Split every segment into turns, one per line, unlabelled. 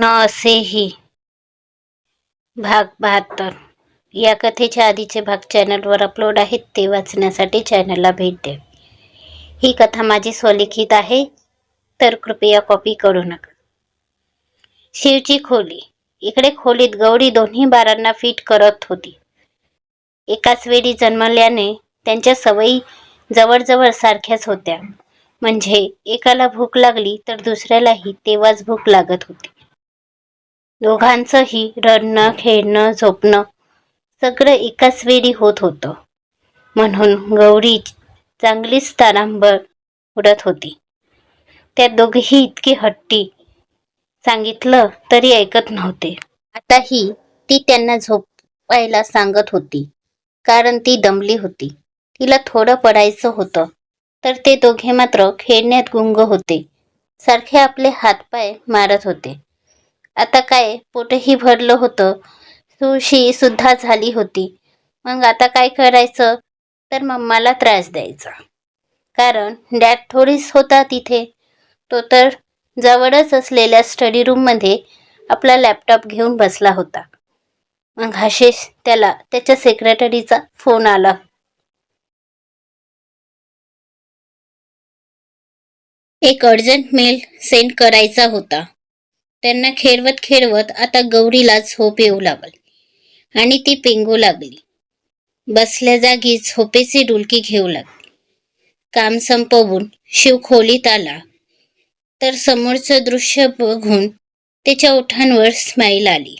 न असेही. भाग 72. या कथेच्या आधीचे भाग चॅनलवर अपलोड आहेत, ते वाचण्यासाठी चॅनलला भेट द्या. ही कथा माझी स्वलिखित आहे, तर कृपया कॉपी करू नका. शिवची खोली. इकडे खोलीत गौरी दोन्ही बारांना फिट करत होती. एकाच वेळी जन्मल्याने त्यांच्या सवयी जवळजवळ सारख्याच होत्या. म्हणजे एकाला भूक लागली तर दुसऱ्यालाही तेव्हाच भूक लागत होती. दोघांचंही रडणं, खेळणं, झोपणं सगळं एकाच वेळी होत होतं. म्हणून गौरी चांगलीच तारांबळ उडत होती. त्या दोघेही इतके हट्टी, सांगितलं तरी ऐकत नव्हते. आताही ती त्यांना झोपायला सांगत होती, कारण ती दमली होती. तिला थोडं पडायचं होतं, तर ते दोघे मात्र खेळण्यात गुंग होते. सारखे आपले हातपाय मारत होते. आता काय पोटही भरलं होतं, सुशी सुद्धा झाली होती. मग आता काय करायचं, तर मम्माला त्रास द्यायचा. कारण डॅड थोडीच होता तिथे. तो तर जवळच असलेल्या स्टडी रूममध्ये आपला लॅपटॉप घेऊन बसला होता. मग आशिष त्याला त्याच्या सेक्रेटरीचा फोन आला. एक अर्जंट मेल सेंड करायचा होता. त्यांना खेळवत आता गौरीला झोप येऊ लागली आणि ती पेंगू लागली. बसल्या जागी झोपेची डुलकी घेऊ लागली. काम संपवून शिव खोलीत आला तर समोरचं दृश्य बघून त्याच्या ओठांवर स्माईल आली.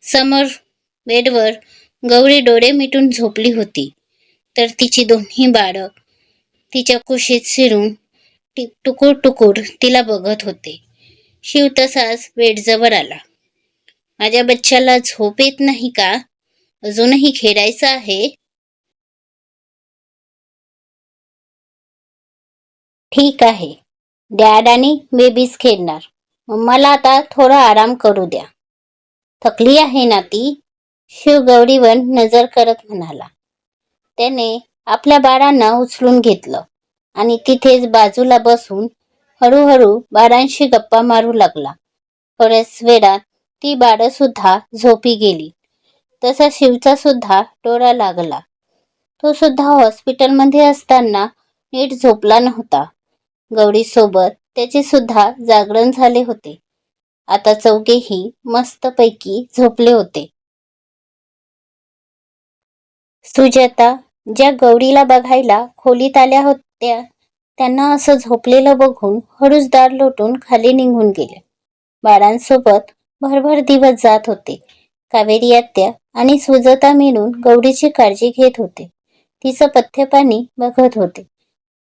समोर बेडवर गौरी डोळे मिटून झोपली होती, तर तिची दोन्ही बाळं तिच्या कुशीत शिरून टुकूर टुकूर तिला बघत होते. शिव तसाच बेडजवळ आला. माझ्या बच्च्याला झोप येत नाही का? अजूनही खेळायचं आहे? ठीक आहे, डॅड आणि बेबीज खेळणार. मम्माला आता थोडा आराम करू द्या. थकली आहे ना ती? शिव गौरीवर नजर करत म्हणाला. त्याने आपल्या बाळांना उचलून घेतलं आणि तिथेच बाजूला बसून हळूहळू बाळांशी गप्पा मारू लागला. थोड्याच वेळात ती बाळं सुद्धा झोपी गेली. तसा शिवचा सुद्धा डोळा लागला. तो सुद्धा हॉस्पिटलमध्ये असताना नीट झोपला नव्हता. गौरीसोबत त्याचे सुद्धा जागरण झाले होते. आता चौघेही मस्तपैकी झोपले होते. सुजाता ज्या गौरीला बघायला खोलीत आल्या होत्या, त्यांना असं झोपलेलं बघून हळूच दार लोटून खाली निघून गेले. बाळांसोबत भरभर दिवस जात होते. कावेरी आत्या आणि सुजाता मिळून गौरीची काळजी घेत होते. तिचं पथ्यपाणी बघत होते.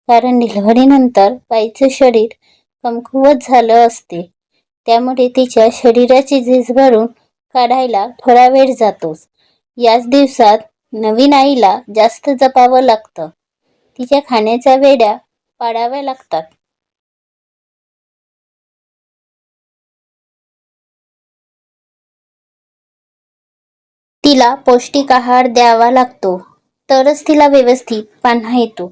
कारण डिलिव्हरीनंतर बाईचं शरीर कमकुवत झालं असते. त्यामुळे तिच्या शरीराची झीज भरून काढायला थोडा वेळ जातोच. याच दिवसात नवीन आईला जास्त जपावं लागतं. तिच्या खाण्याच्या वेळा पाळाव्या लागतात. तिला पौष्टिक आहार द्यावा लागतो, तरच तिला व्यवस्थित पान्हा येतो.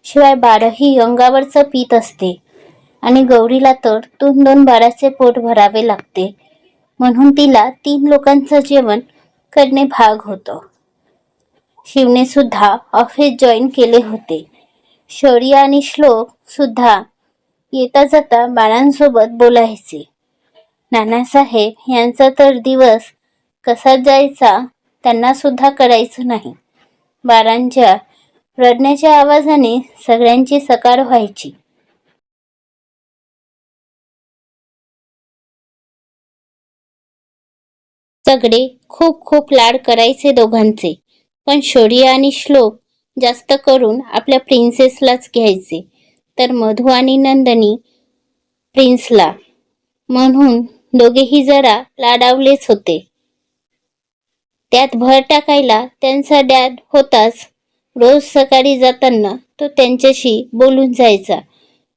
शिवाय बाळही अंगावरचं पीत असते आणि गौरीला तर 2-2 बाळाचे पोट भरावे लागते. म्हणून तिला 3 लोकांचं जेवण करणे भाग होतं. शिवने सुद्धा ऑफिस जॉईन केले होते. शौर्य आणि श्लोक सुद्धा येता जाता बाळांसोबत बोलायचे. नानासाहेब यांचा तर दिवस कसा जायचा त्यांना सुद्धा कळायचं नाही. बाळांच्या रडण्याच्या आवाजाने सगळ्यांची सकाळ व्हायची. सगळे खूप खूप लाड करायचे दोघांचे. पण शौर्य आणि श्लोक जास्त करून आपल्या प्रिन्सेसलाच घ्यायचे, तर मधु आणि नंदनी प्रिन्सला. म्हणून दोघेही जरा लाडावलेच होते. त्यात भर टाकायला त्यांचा डॅड होताच. रोज सकाळी जाताना तो त्यांच्याशी बोलून जायचा.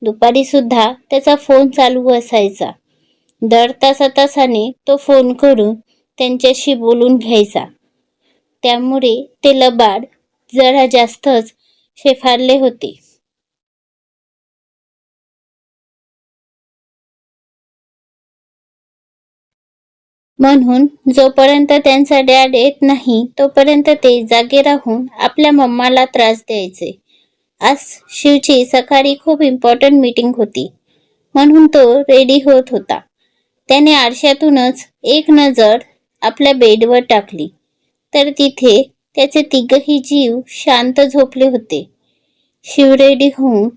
दुपारी सुद्धा त्याचा फोन चालू असायचा. दर तासातासाने तो फोन करून त्यांच्याशी बोलून घ्यायचा. त्यामुळे ते लबाड जरा जास्तच शेफारले होते. म्हणून जोपर्यंत त्यांचा डॅड येत नाही तोपर्यंत ते जागे राहून आपल्या मम्माला त्रास द्यायचे. आज शिवची सकाळी खूप इम्पॉर्टंट मीटिंग होती, म्हणून तो रेडी होत होता. त्याने आरशातूनच एक नजर आपल्या बेडवर टाकली तर तिथे त्याचे तिघही जीव शांत झोपले होते. शिव रेडी होऊन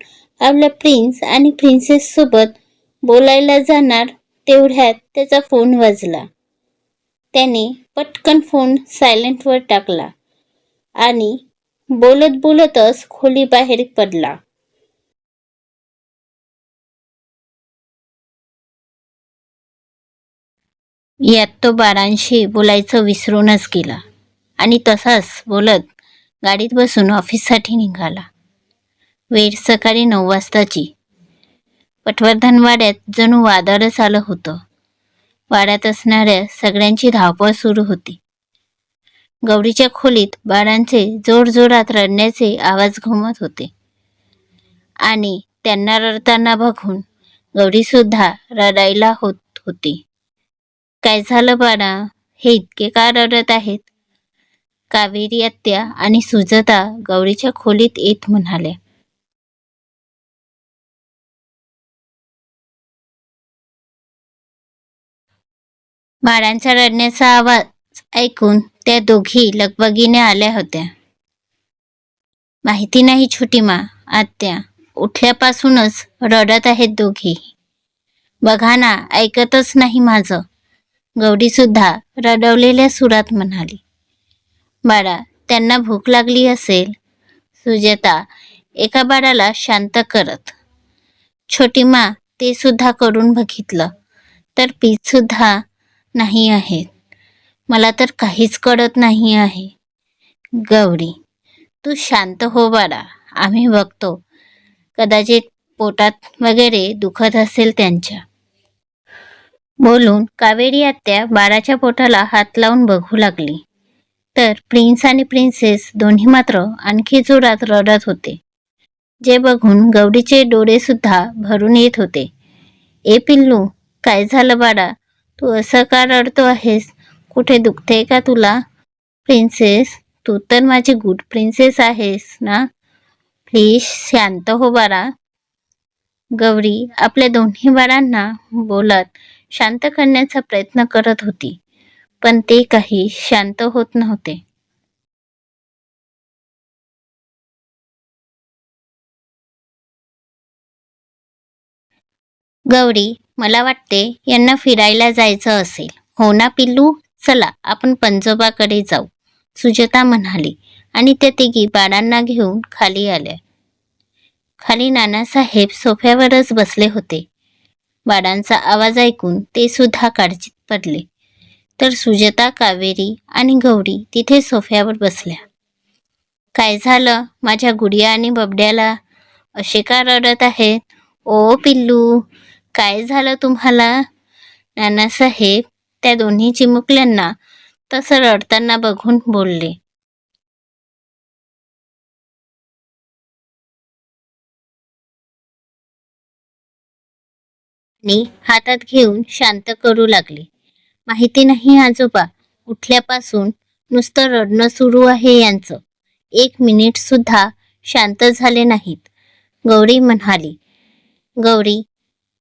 आपल्या प्रिन्स आणि प्रिन्सेस सोबत बोलायला जाणार तेवढ्यात त्याचा फोन वाजला. त्याने पटकन फोन सायलेंटवर टाकला आणि बोलत बोलतच खोलीबाहेर पडला. यात तो बारांशी बोलायचं विसरूनच गेला आणि तसाच बोलत गाडीत बसून ऑफिससाठी निघाला. वेळ सकाळी 9 वाजताची. पटवर्धन वाड्यात जणू वादळच आलं होतं. वाड्यात असणाऱ्या सगळ्यांची धावपळ सुरू होती. गौरीच्या खोलीत बाळांचे जोरजोरात रडण्याचे आवाज घुमत होते आणि त्यांना रडताना बघून गौरी सुद्धा रडायला होत होती. काय झालं बाळा, हे इतके का रडत आहेत? कावेरी आत्या आणि सुजाता गौरीच्या खोलीत येत म्हणाल्या. बाळांचा रडण्याचा आवाज ऐकून त्या दोघी लगबगीने आल्या होत्या. माहिती नाही छोटी मा, आत्या उठल्यापासूनच रडत आहेत दोघी. बघा ना, ऐकतच नाही माझं, गौरी सुद्धा रडवलेल्या सुरात म्हणाली. बाळा, त्यांना भूक लागली असेल, सुजाता एका बाळाला शांत करत. छोटी मा, ते सुद्धा करून बघितलं तर पीत सुद्धा नाही आहेत. मला तर काहीच कळत नाही आहे. गौरी, तू शांत हो बाळा, आम्ही बघतो. कदाचित पोटात वगैरे दुखत असेल त्यांच्या. बोलून कावेरी आत्या बाळाच्या पोटाला हात लावून बघू लागली तर प्रिन्स आणि प्रिन्सेस दोन्ही मात्र आणखी जोरात रडत होते. जे बघून गौरीचे डोळे सुद्धा भरून येत होते. ए पिल्लू, काय झालं बाळा, तू असं का रडतो आहेस? कुठे दुखते का तुला? प्रिन्सेस, तू तर माझी गुड प्रिन्सेस आहेस ना, प्लीज शांत हो बाळा. गौरी आपल्या दोन्ही बाळांना बोलत शांत करण्याचा प्रयत्न करत होती, पण ते काही शांत होत नव्हते. गौरी, मला वाटते यांना फिरायला जायचं असेल. हो ना पिल्लू, चला आपण पंजोबाकडे जाऊ, सुजाता म्हणाली आणि त्या तिघी बाळांना घेऊन खाली आल्या. खाली नानासाहेब सोफ्यावरच बसले होते. बाळांचा आवाज ऐकून ते सुद्धा काळजीत पडले तर सुजाता, कावेरी आणि गौरी तिथे सोफ्यावर बसल्या. काय झालं माझ्या गुडिया आणि बबड्याला, असे का रडत आहेत? ओ पिल्लू, काय झालं तुम्हाला? नानासाहेब त्या दोन्ही चिमुकल्यांना तसं रडताना बघून बोलले. आणि हातात घेऊन शांत करू लागले. माहिती नाही आजोबा, उठल्यापासून नुसतं रडणं सुरू आहे यांचं. 1 मिनिट सुद्धा शांत झाले नाहीत, गौरी म्हणाली. गौरी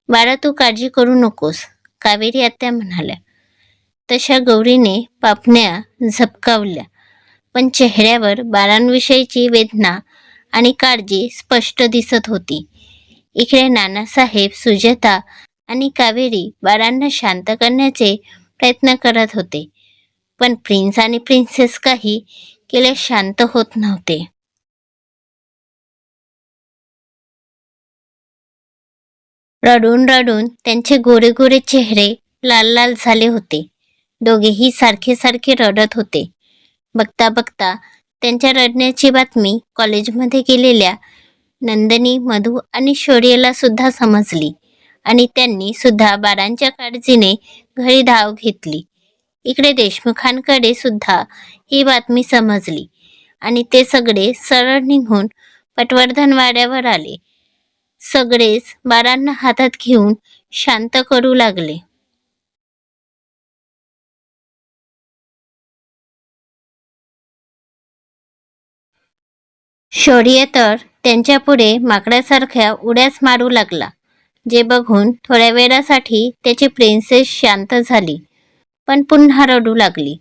बाळा, तू काळजी करू नकोस, कावेरी आत्या म्हणाल्या. तशा गौरीने पापण्या झपकावल्या, पण चेहऱ्यावर बाळांविषयीची वेदना आणि काळजी स्पष्ट दिसत होती. इकडे नानासाहेब, सुजाता आणि कावेरी बाळांना शांत करण्याचे प्रयत्न करत होते, पण प्रिन्स आणि प्रिन्सेस काही केले शांत होत नव्हते. रडून रडून त्यांचे गोरे गोरे चेहरे लाल लाल झाले होते. दोघेही सारखे सारखे रडत होते. बघता बघता त्यांच्या रडण्याची बातमी कॉलेजमध्ये गेलेल्या नंदिनी, मधू आणि शौर्यला सुद्धा समजली आणि त्यांनी सुद्धा बाळांच्या काळजीने घरी धाव घेतली. इकडे देशमुखांकडे सुद्धा ही बातमी समजली आणि ते सगळे सरळ निघून पटवर्धन वाड्यावर आले. सगळेच बाळांना हातात घेऊन शांत करू लागले. शौर्य तर त्यांच्यापुढे माकडासारख्या उड्याच मारू लागला, जे बघून थोड्या वेळासाठी त्याची प्रिन्सेस शांत झाली, पण पुन्हा रडू लागली.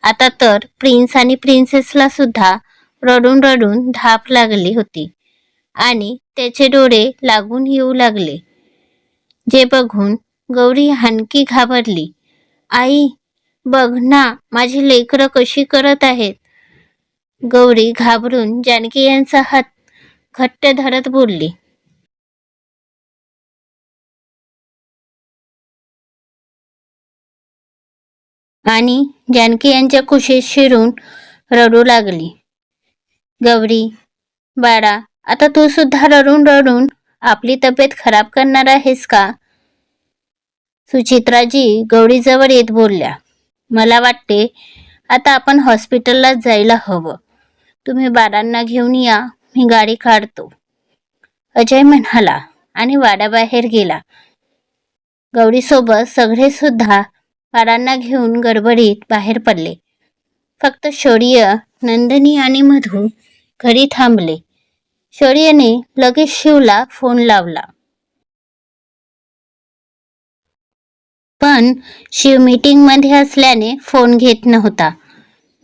आता तर प्रिन्स आणि प्रिन्सेसला सुद्धा रडून रडून धाप लागली होती आणि त्याचे डोळे लागून येऊ लागले, जे बघून गौरी आणखी घाबरली. आई, बघ ना, माझी लेकरं कशी करत आहेत. गौरी घाबरून जानकी यांचा हात घट्ट धरत बोलली. आणि जानकी यांच्या कुशीत शिरून रडू लागली. गौरी, बाळा, आता तू सुद्धा रडून रडून आपली तब्येत खराब करणार आहेस का? सुचित्राजी गौरीजवळ येत बोलल्या. मला वाटते आता आपण हॉस्पिटलला जायला हवं. तुम्ही बाळांना घेऊन या, मी गाडी काढतो, अजय म्हणाला आणि वाड्याबाहेर गेला. गौरीसोबत सगळे सुद्धा बाळांना घेऊन गडबडीत बाहेर पडले. फक्त शौर्य, नंदिनी आणि मधू घरी थांबले. शौर्यने लगेच शिवला फोन लावला. पण शिव मीटिंगमध्ये असल्याने फोन घेत नव्हता.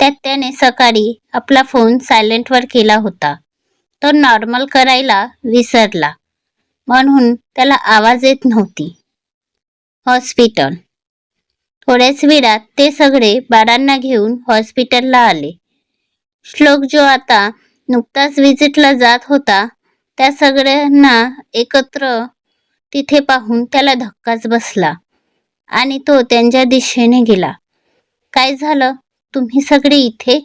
त्यात त्याने सकाळी आपला फोन सायलेंटवर केला होता. तो नॉर्मल करायला विसरला, म्हणून त्याला आवाज येत नव्हती. हॉस्पिटल. थोड्याच वेळात ते सगळे बाळांना घेऊन हॉस्पिटलला आले. श्लोक, जो आता नुकताच व्हिजिटला जात होता, त्या सगळ्यांना एकत्र तिथे पाहून त्याला धक्काच बसला आणि तो त्यांच्या दिशेने गेला. काय झालं, तुम्ही सगळे इथे?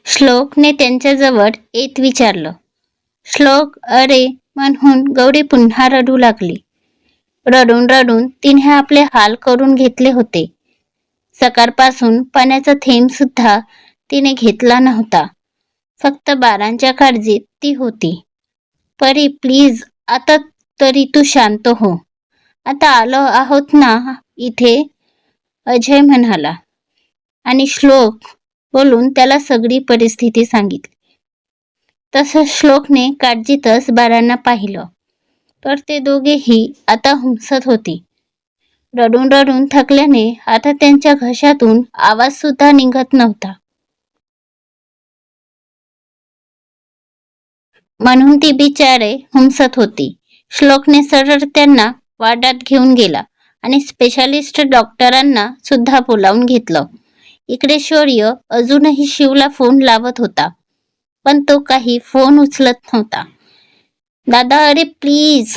श्लोकने त्यांच्याजवळ येत विचारलं. श्लोक, अरे म्हणून गौरी पुन्हा रडू लागली. रडून रडून तिने आपले हाल करून घेतले होते. सकाळपासून पाण्याचा थेंब सुद्धा तिने घेतला नव्हता. फक्त बाळांच्या काळजीत ती होती. परी, प्लीज, आता तरी तू शांत हो. आता आलो आहोत ना इथे, अजय म्हणाला आणि श्लोक बोलून त्याला सगळी परिस्थिती सांगितली. तसं श्लोकने काळजीतच बाळांना पाहिलं, तर ते दोघेही आता हुंसत होती. रडून रडून थकल्याने आता त्यांच्या घशातून आवाज सुद्धा निघत नव्हता. म्हणून ती बिचारे हुंसत होती. श्लोकने सरळ त्यांना वार्डात घेऊन गेला आणि स्पेशालिस्ट डॉक्टरांना सुद्धा बोलावून घेतलं. इकडे शौर्य अजूनही शिवला फोन लावत होता, पण तो काही फोन उचलत नव्हता. दादा, अरे प्लीज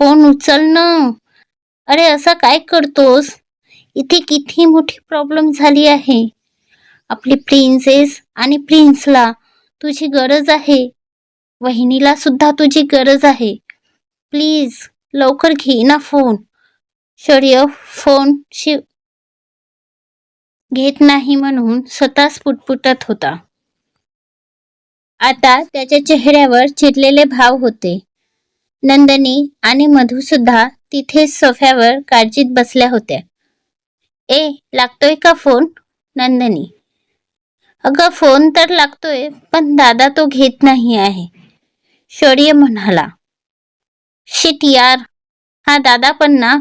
फोन उचल ना. अरे असं काय करतोस? इथे किती मोठी प्रॉब्लेम झाली आहे. आपली प्रिन्सेस आणि प्रिन्सला तुझी गरज आहे. वहिनीला सुद्धा तुझी गरज आहे. प्लीज लवकर घे ना फोन. शौर्य फोन घेत नाही म्हणून स्वतःच पुटपुटत होता. आता त्याच्या चेहऱ्यावर चिडलेले भाव होते. नंदिनी आणि मधू सुद्धा तिथेच सोफ्यावर काळजीत बसल्या होत्या. ए, लागतोय का फोन? नंदिनी. अगं फोन तर लागतोय, पण दादा तो घेत नाही आहे, शौर्य म्हणाला. शिट यार, हा दादा पण ना.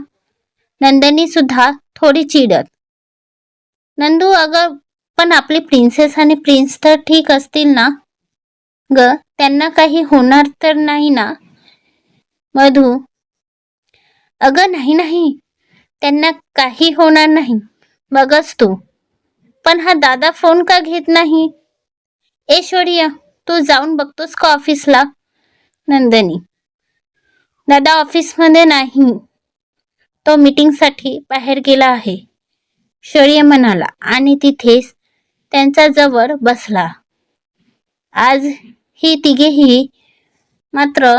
नंदिनी सुद्धा थोडी चिडत. नंदू, अगं पण आपली प्रिन्सेस आणि प्रिन्स तर ठीक असतील ना ग, त्यांना काही होणार तर नाही ना? मधू. अगं नाही नाही, त्यांना काही होणार नाही, बघच तू. पण हा दादा फोन का घेत नाही? ए शौर्य, तू जाऊन बघतोस का ऑफिसला? नंदिनी. दादा ऑफिसमध्ये नाही, तो मीटिंगसाठी बाहेर गेला आहे, शौर्य म्हणाला आणि तिथेच त्यांच्या जवळ बसला. आज ही तिघेही मात्र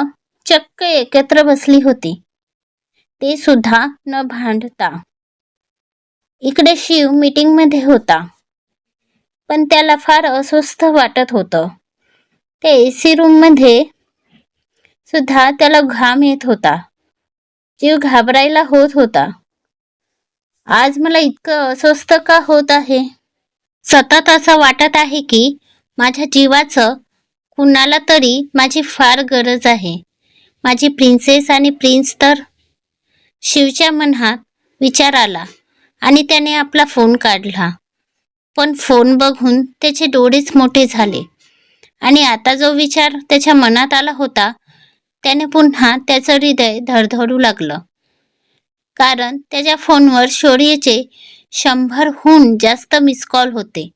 चक्क एकत्र बसली होती, ते सुद्धा न भांडता. इकडे शिव मीटिंगमध्ये होता, पण त्याला फार अस्वस्थ वाटत होतं. त्या एसी रूममध्ये सुद्धा त्याला घाम येत होता. जीव घाबरायला होत होता. आज मला इतकं अस्वस्थ का होत आहे? सतत असं वाटत आहे की माझ्या जीवाचं कुणाला तरी माझी फार गरज आहे. माझी प्रिन्सेस आणि प्रिन्स तर. शिवच्या मनात विचार आला आणि त्याने आपला फोन काढला. पण फोन बघून त्याचे डोळेच मोठे झाले आणि आता जो विचार त्याच्या मनात आला होता त्याने पुन्हा त्याचं हृदय धडधडू लागलं. कारण त्याच्या फोनवर शौर्यचे 100हून जास्त मिस कॉल होते.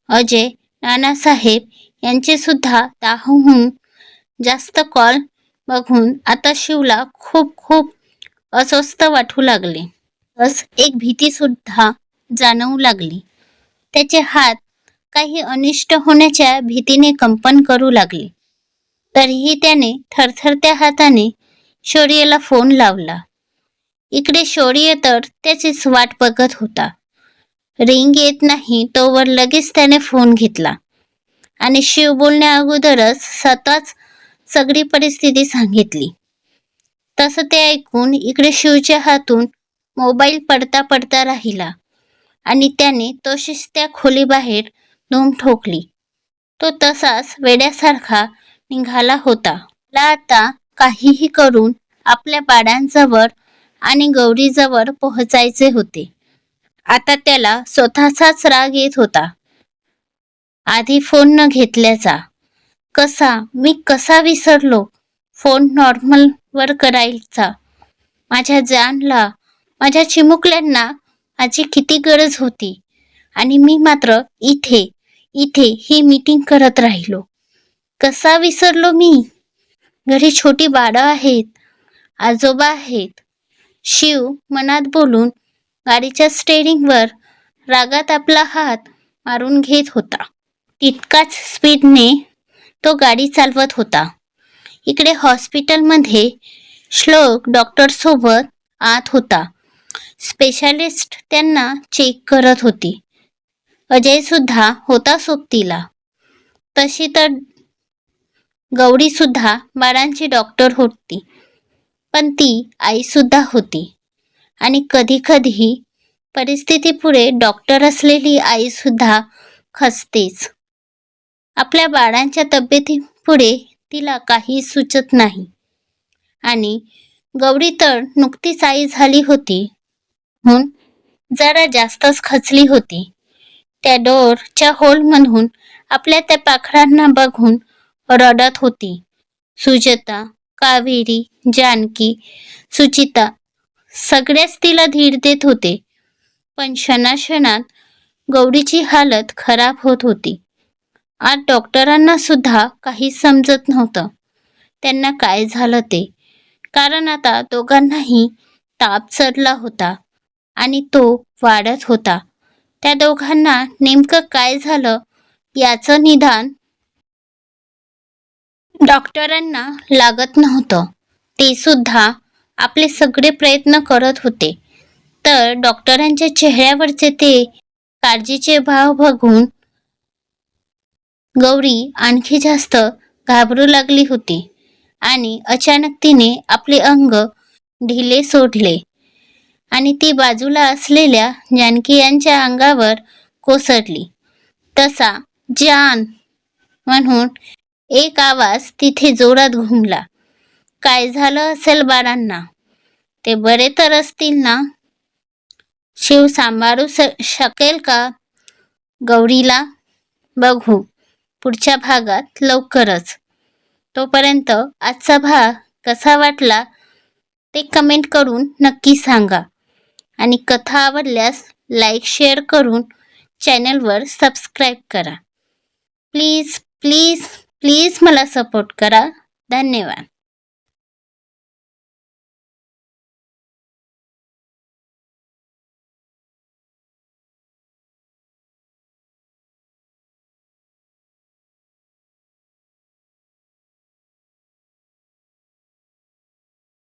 अजय, नानासाहेब यांचे सुद्धा 10हून जास्त कॉल बघून आता शिवला खूप खूप अस्वस्थ वाटू लागले. बस एक भीती सुद्धा जाणवू लागली. त्याचे हात काही अनिष्ट होण्याच्या भीतीने कंपन करू लागले. तरीही त्याने थरथरत्या हाताने शौर्यला फोन लावला. इकडे शौर्य तर त्याचीच वाट बघत होता. रिंग येत नाही तोवर लगेच त्याने फोन घेतला आणि शिव बोलण्या अगोदरच स्वतःच सगळी परिस्थिती सांगितली. तसं ते ऐकून इकडे शिवच्या हातून मोबाईल पडता पडता राहिला आणि त्याने तशीच त्या खोलीबाहेर धूम ठोकली. तो तसाच वेड्यासारखा निघाला होता. मला आता काहीही करून आपल्या बाळांजवळ आणि गौरीजवळ पोहोचायचे होते. आता त्याला स्वतःचाच राग येत होता. आधी फोन न घेतल्याचा. मी कसा विसरलो फोन नॉर्मल वर करायचा. माझ्या जानला, माझ्या चिमुकल्यांना माझी किती गरज होती आणि मी मात्र इथे ही मीटिंग करत राहिलो. कसा विसरलो मी? घरी छोटी बाळं आहेत, आजोबा आहेत. शिव मनात बोलून गाडीच्या स्टेअरिंगवर रागात आपला हात मारून घेत होता. तितकाच स्पीडने तो गाडी चालवत होता. इकडे हॉस्पिटलमध्ये श्लोक डॉक्टरसोबत आत होता. स्पेशालिस्ट त्यांना चेक करत होती. अजय सुद्धा होता सोबतीला. तशी तर गौरी सुद्धा बाळांची डॉक्टर होती, पण ती आई सुद्धा होती आणि कधी कधी परिस्थितीपुढे डॉक्टर असलेली आई सुद्धा खचतेच. आपल्या बाळांच्या तब्येतीपुढे तिला काही सुचत नाही आणि गौरी तर नुकतीच आई झाली होती म्हणून जरा जास्तच खचली होती. त्या डोरच्या होलमधून आपल्या त्या पाखरांना बघून रडत होती. सुजाता, कावेरी, जानकी, सुचिता सगळेच तिला धीर देत होते. पण क्षणाक्षणात गौरीची हालत खराब होत होती. आज डॉक्टरांना सुद्धा काही समजत नव्हतं त्यांना काय झालं ते. कारण आता दोघांनाही ताप चढला होता आणि तो वाढत होता. त्या दोघांना नेमकं काय झालं याचं निदान डॉक्टरांना लागत नव्हतं. ते सुद्धा आपले सगळे प्रयत्न करत होते. तर डॉक्टरांच्या चेहऱ्यावरचे ते काळजीचे भाव बघून गौरी आणखी जास्त घाबरू लागली होती आणि अचानक तिने आपले अंग ढिले सोडले आणि ती बाजूला असलेल्या जानकी यांच्या अंगावर कोसळली. तसा जान म्हणून एक आवाज तिथे जोरात घुमला. काय झालं असेल बाळांना? ते बरे तर असतील ना? शिव सांभाळू शकेल का गौरीला? बघू पुढच्या भागात लवकरच. तोपर्यंत आजचा भाग कसा वाटला ते कमेंट करून नक्की सांगा आणि कथा आवडल्यास लाईक शेअर करून चॅनलवर सबस्क्राईब करा. प्लीज प्लीज प्लीज मला सपोर्ट करा. धन्यवाद.